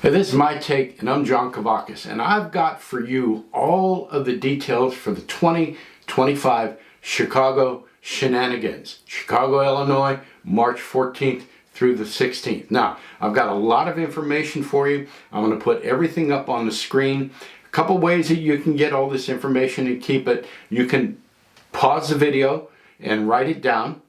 Hey, this is my take, and I'm John Kavakis, and I've got for you all of the details for the 2025 Chicago Shenanigans, Chicago, Illinois, March 14th through the 16th. Now, I've got a lot of information for you. I'm going to put everything up on the screen. A couple ways that you can get all this information and keep it. You can pause the video and write it down.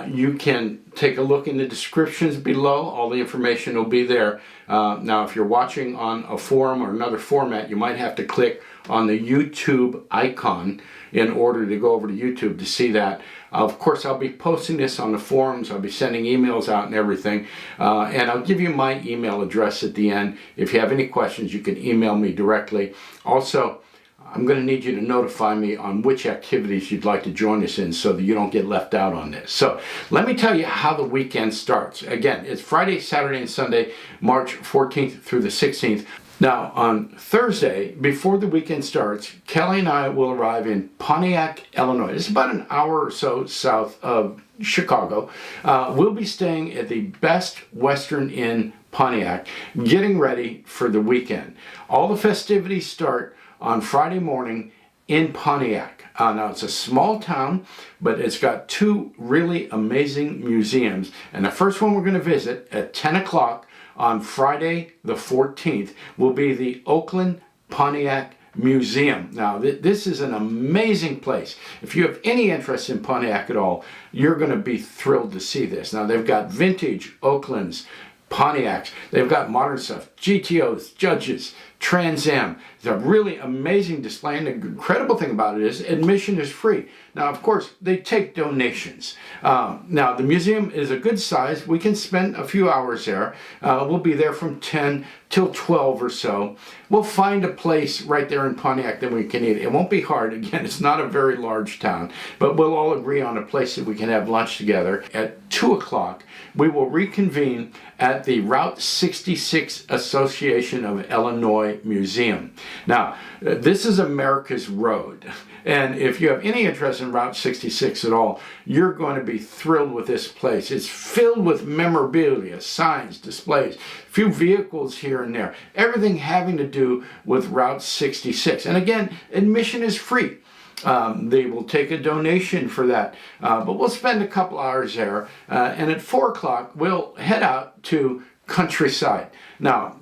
You can take a look in the descriptions below. All the information will be there. Now, if you're watching on a forum or another format, you might have to click on the YouTube icon in order to go over to YouTube to see that. Of course, I'll be posting this on the forums. I'll be sending emails out and everything. And I'll give you my email address at the end. If you have any questions, you can email me directly. Also, I'm going to need you to notify me on which activities you'd like to join us in so that you don't get left out on this. So let me tell you how the weekend starts. Again, it's Friday, Saturday, and Sunday, March 14th through the 16th. Now, on Thursday, before the weekend starts, Kelly and I will arrive in Pontiac, Illinois. It's about an hour or so south of Chicago. We'll be staying at the Best Western Inn Pontiac, getting ready for the weekend. All the festivities start on Friday morning in Pontiac. Now, it's a small town, but it's got two really amazing museums. And the first one we're going to visit at 10 o'clock on Friday the 14th will be the Oakland Pontiac Museum. Now, this is an amazing place. If you have any interest in Pontiac at all, you're going to be thrilled to see this. Now, they've got vintage Oaklands, Pontiacs. They've got modern stuff, GTOs, Judges, Trans Am. It's a really amazing display, and the incredible thing about it is admission is free. Now, of course, they take donations. Now, the museum is a good size. We can spend a few hours there. We'll be there from 10 till 12 or so. We'll find a place right there in Pontiac that we can eat. It won't be hard. Again, it's not a very large town, but we'll all agree on a place that we can have lunch together. At 2 o'clock, we will reconvene at the Route 66 Association of Illinois Museum. Now, this is America's road. And if you have any interest in Route 66 at all, you're going to be thrilled with this place. It's filled with memorabilia, signs, displays, few vehicles here and there, everything having to do with Route 66. And again, admission is free. They will take a donation for that, but we'll spend a couple hours there. And at 4 o'clock, we'll head out to Countryside. Now,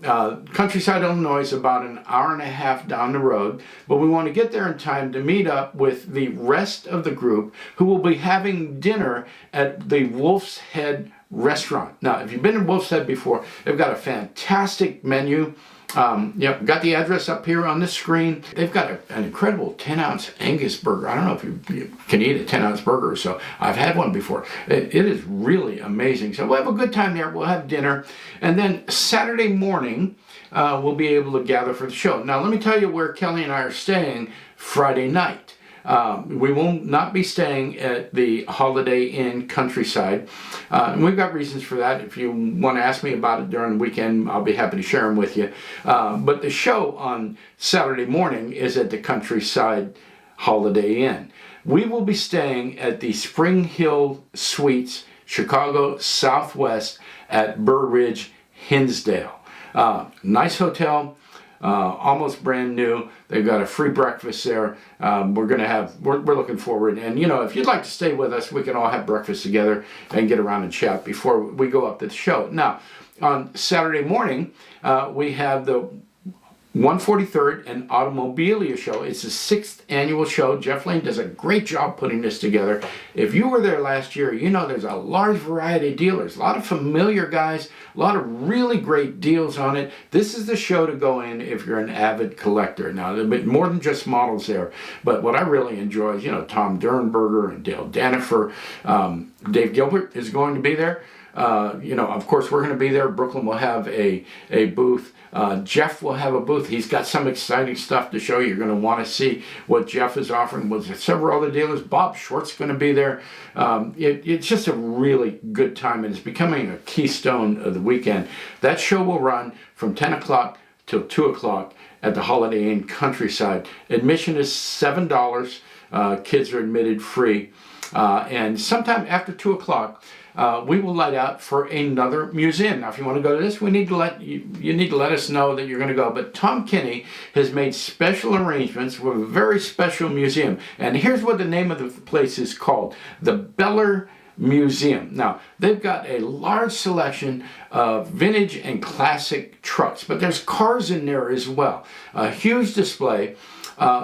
Countryside, Illinois is about an hour and a half down the road, but we want to get there in time to meet up with the rest of the group who will be having dinner at the Wolf's Head restaurant. Now, if you've been to Wolf's Head before, they've got a fantastic menu. Yep, got the address up here on the screen. They've got an incredible 10-ounce Angus burger. I don't know if you can eat a 10-ounce burger or so. I've had one before. It is really amazing. So we'll have a good time there. We'll have dinner. And then Saturday morning, we'll be able to gather for the show. Now, let me tell you where Kelly and I are staying Friday night. We will not be staying at the Holiday Inn Countryside. And we've got reasons for that. If you want to ask me about it during the weekend, I'll be happy to share them with you. But the show on Saturday morning is at the Countryside Holiday Inn. We will be staying at the SpringHill Suites, Chicago Southwest at Burr Ridge, Hinsdale. Nice hotel. Almost brand new. They've got a free breakfast there. We're looking forward. And you know, if you'd like to stay with us, we can all have breakfast together and get around and chat before we go up to the show. Now, on Saturday morning, we have the 143rd and Automobilia Show. It's the 6th annual show. Jeff Lane does a great job putting this together. If you were there last year, you know there's a large variety of dealers, a lot of familiar guys, a lot of really great deals on it. This is the show to go in if you're an avid collector. Now, there's a bit more than just models there, but what I really enjoy is, you know, Tom Dernberger and Dale Danifer. Dave Gilbert is going to be there. You know, of course, we're going to be there. Brooklyn will have a booth. Jeff will have a booth. He's got some exciting stuff to show you. You're going to want to see what Jeff is offering with several other dealers. Bob Short's going to be there. It's just a really good time, and it's becoming a keystone of the weekend. That show will run from 10 o'clock till 2 o'clock at the Holiday Inn Countryside. Admission is $7. Kids are admitted free. And sometime after 2 o'clock, we will light out for another museum. Now, if you want to go to this, we need to you need to let us know that you're going to go. But Tom Kinney has made special arrangements with a very special museum. And here's what the name of the place is called: the Burr Museum. Now, they've got a large selection of vintage and classic trucks, but there's cars in there as well. A huge display.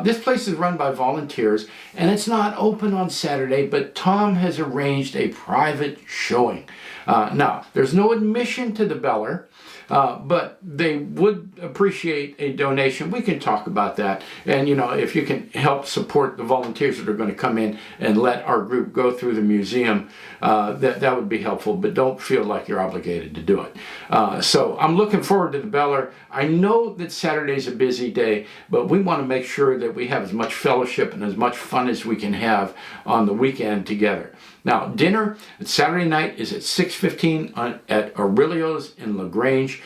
This place is run by volunteers, and it's not open on Saturday, but Tom has arranged a private showing. Now, there's no admission to the Burr, but they would appreciate a donation. We can talk about that. And, you know, if you can help support the volunteers that are going to come in and let our group go through the museum, that would be helpful. But don't feel like you're obligated to do it. So I'm looking forward to the Burr. I know that Saturday's a busy day, but we want to make sure that we have as much fellowship and as much fun as we can have on the weekend together. Now, dinner Saturday night is at 6:15 at Aurelio's in LaGrange.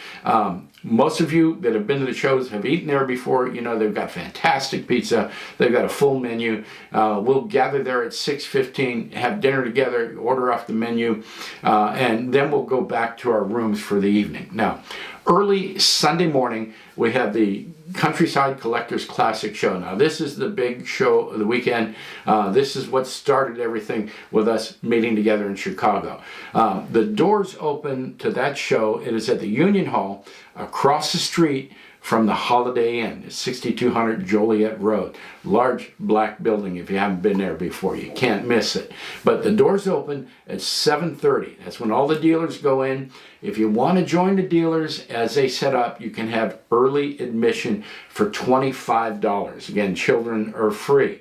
Most of you that have been to the shows have eaten there before. You know, they've got fantastic pizza. They've got a full menu. We'll gather there at 6:15, have dinner together, order off the menu, and then we'll go back to our rooms for the evening. Now, early Sunday morning, we have the Countryside Collectors Classic Show. Now, this is the big show of the weekend. This is what started everything with us meeting together in Chicago. The doors open to that show. It is at the Union Hall across the street from the Holiday Inn, 6200 Joliet Road. Large black building. If you haven't been there before, you can't miss it. But the doors open at 7:30. That's when all the dealers go in. If you want to join the dealers as they set up, you can have early admission for $25. Again, children are free.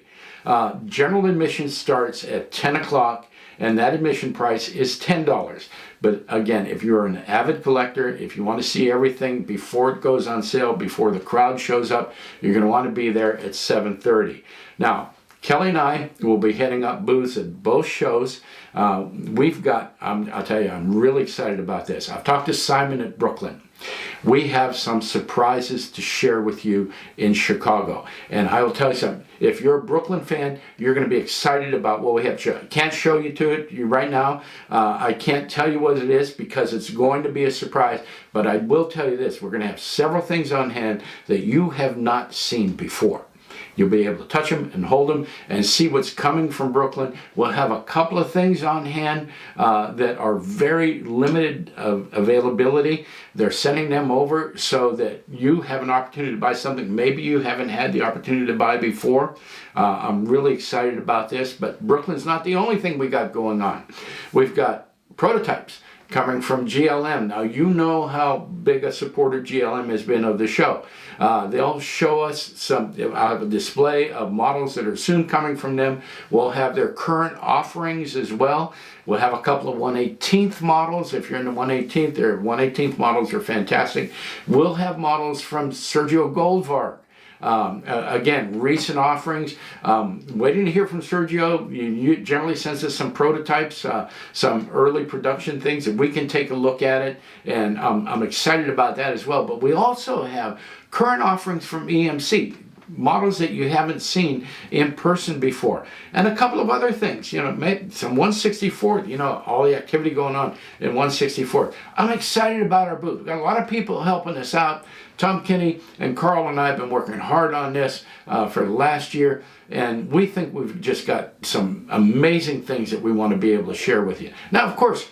General admission starts at 10 o'clock, and that admission price is $10. But again, if you're an avid collector, if you want to see everything before it goes on sale, before the crowd shows up, you're going to want to be there at 7:30. Now, Kelly and I will be heading up booths at both shows. We've got, I'll tell you, I'm really excited about this. I've talked to Simon at Brooklyn. We have some surprises to share with you in Chicago. And I will tell you something. If you're a Brooklyn fan, you're going to be excited about what we have to show. I can't show you to it right now. I can't tell you what it is because it's going to be a surprise. But I will tell you this. We're going to have several things on hand that you have not seen before. You'll be able to touch them and hold them and see what's coming from Brooklyn. We'll have a couple of things on hand that are very limited availability. They're sending them over so that you have an opportunity to buy something maybe you haven't had the opportunity to buy before. I'm really excited about this, but Brooklyn's not the only thing we got going on. We've got prototypes coming from GLM. Now, you know how big a supporter GLM has been of the show. They'll show us I'll have a display of models that are soon coming from them. We'll have their current offerings as well. We'll have a couple of 1/18th models. If you're in the 1/18th, their 1/18th models are fantastic. We'll have models from Sergio Goldvarg. Again, recent offerings. Waiting to hear from Sergio. You generally sends us some prototypes, some early production things that we can take a look at it, and I'm excited about that as well. But we also have current offerings from EMC, models that you haven't seen in person before, and a couple of other things. You know, maybe some 164th. You know, all the activity going on in 164th. I'm excited about our booth. We've got a lot of people helping us out. Tom Kinney and Carl and I have been working hard on this for the last year, and we think we've just got some amazing things that we want to be able to share with you. Now, of course,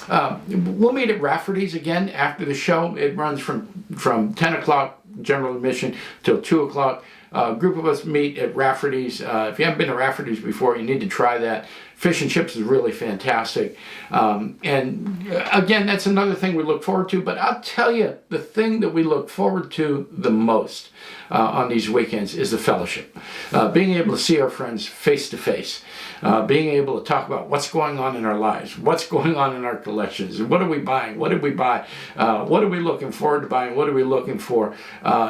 we'll meet at Rafferty's again after the show. It runs from 10 o'clock general admission till 2 o'clock. A group of us meet at Rafferty's. If you haven't been to Rafferty's before, you need to try that. Fish and chips is really fantastic. And again, that's another thing we look forward to. But I'll tell you, the thing that we look forward to the most on these weekends is the fellowship. Being able to see our friends face to face. Being able to talk about what's going on in our lives, what's going on in our collections, what are we buying, what did we buy, what are we looking forward to buying, what are we looking for.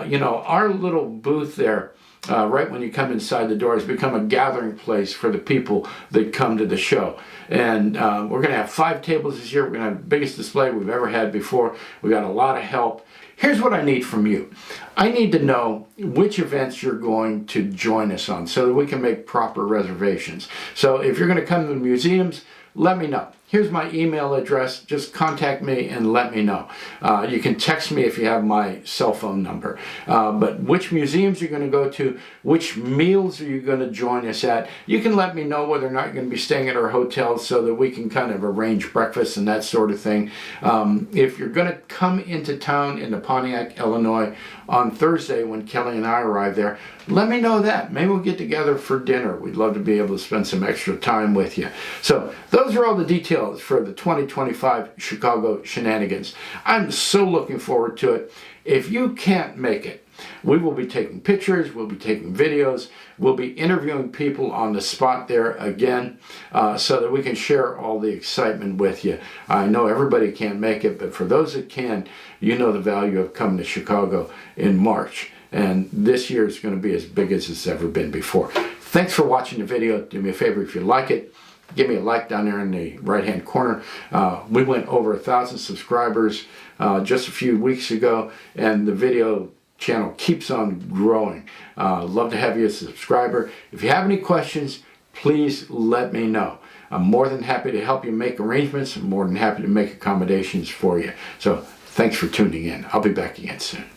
You know, our little booth there, right when you come inside the door, has become a gathering place for the people that come to the show. And we're going to have 5 tables this year. We're going to have the biggest display we've ever had before. We got a lot of help. Here's what I need from you. I need to know which events you're going to join us on so that we can make proper reservations. So if you're going to come to the museums, let me know. here's my email address. Just contact me and let me know. You can text me if you have my cell phone number. But which museums you're going to go to, which meals are you going to join us at, you can let me know whether or not you're going to be staying at our hotel so that we can kind of arrange breakfast and that sort of thing. If you're going to come into town into Pontiac, Illinois on Thursday when Kelly and I arrive there, let me know that. Maybe we'll get together for dinner. We'd love to be able to spend some extra time with you. So those are all the details for the 2025 Chicago Shenanigans. I'm so looking forward to it. If you can't make it, we will be taking pictures, we'll be taking videos, we'll be interviewing people on the spot there again, so that we can share all the excitement with you. I know everybody can't make it, but for those that can, you know the value of coming to Chicago in March. And this year is going to be as big as it's ever been before. Thanks for watching the video. Do me a favor, if you like it, give me a like down there in the right hand corner. We went over 1,000 subscribers just a few weeks ago, and the video channel keeps on growing. Love to have you as a subscriber. If you have any questions, please let me know. I'm more than happy to help you make arrangements. I'm more than happy to make accommodations for you. So thanks for tuning in. I'll be back again soon.